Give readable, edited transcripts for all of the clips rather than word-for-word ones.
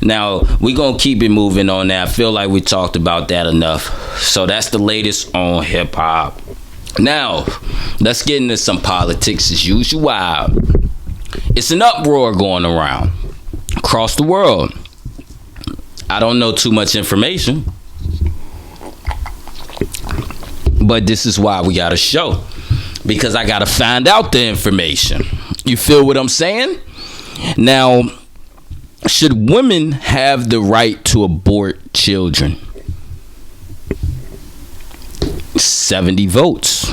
Now, we're going to keep it moving on that. I feel like we talked about that enough. So that's the latest on hip hop. Now, let's get into some politics as usual. It's an uproar going around across the world. I don't know too much information, but this is why we got a show, because I got to find out the information. You feel what I'm saying? Now, should women have the right to abort children? 70 votes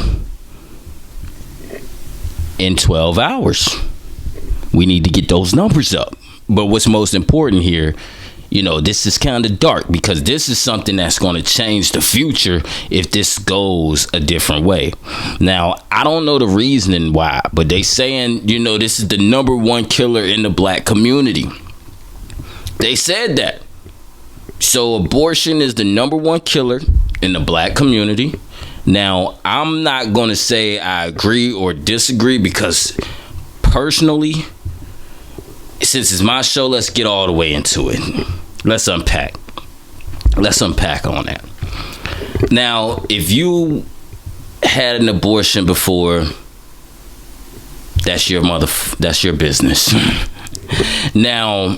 in 12 hours. We need to get those numbers up. But what's most important here, this is kind of dark, because this is something that's going to change the future if this goes a different way. Now, I don't know the reasoning why, but they saying, this is the number one killer in the black community. They said that. So abortion is the number one killer in the black community. Now, I'm not going to say I agree or disagree, because personally, since it's my show, let's get all the way into it. Let's unpack on that. Now, if you had an abortion before, that's your business. Now,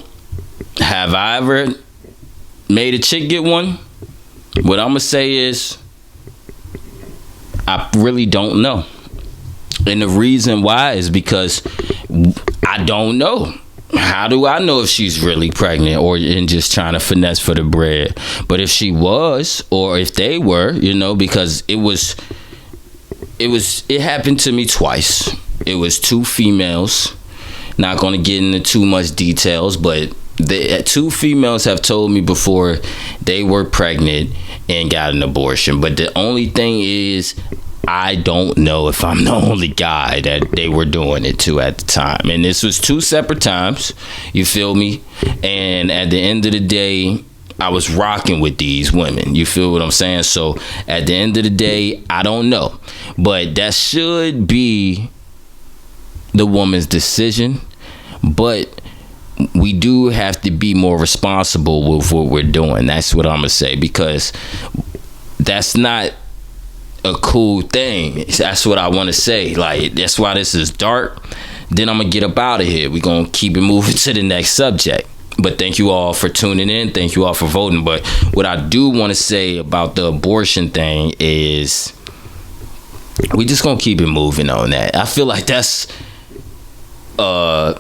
have I ever made a chick get one? What I'm gonna say is, I really don't know. And the reason why is because I don't know. How do I know if she's really pregnant or in just trying to finesse for the bread? But if she was, or if they were, because it happened to me twice. It was two females. Not going to get into too much details, but the two females have told me before they were pregnant and got an abortion. But the only thing is, I don't know if I'm the only guy that they were doing it to at the time. And this was two separate times, you feel me? And at the end of the day, I was rocking with these women. You feel what I'm saying? So at the end of the day, I don't know. But that should be the woman's decision. But we do have to be more responsible with what we're doing. That's what I'm going to say, because that's not a cool thing. That's what I want to say. Like, that's why this is dark. Then I'm gonna get up out of here. We're gonna keep it moving to the next subject. But thank you all for tuning in. Thank you all for voting. But what I do want to say about the abortion thing is, we just gonna keep it moving on that. I feel like that's a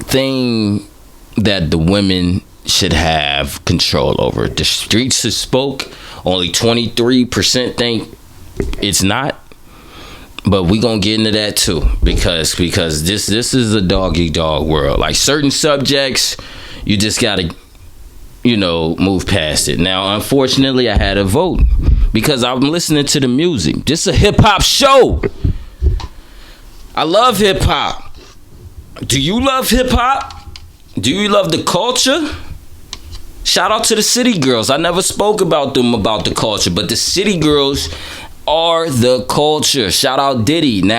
thing that the women should have control over. The streets have spoke. Only 23% think it's not. But we gonna get into that too, because this is a dog eat dog world. Like, certain subjects, you just gotta move past it. Now, unfortunately, I had a vote because I'm listening to the music. This is a hip hop show. I love hip hop. Do you love hip hop? Do you love the culture? Shout out to the City Girls. I never spoke about them, about the culture, but the City Girls are the culture. Shout out Diddy. Now,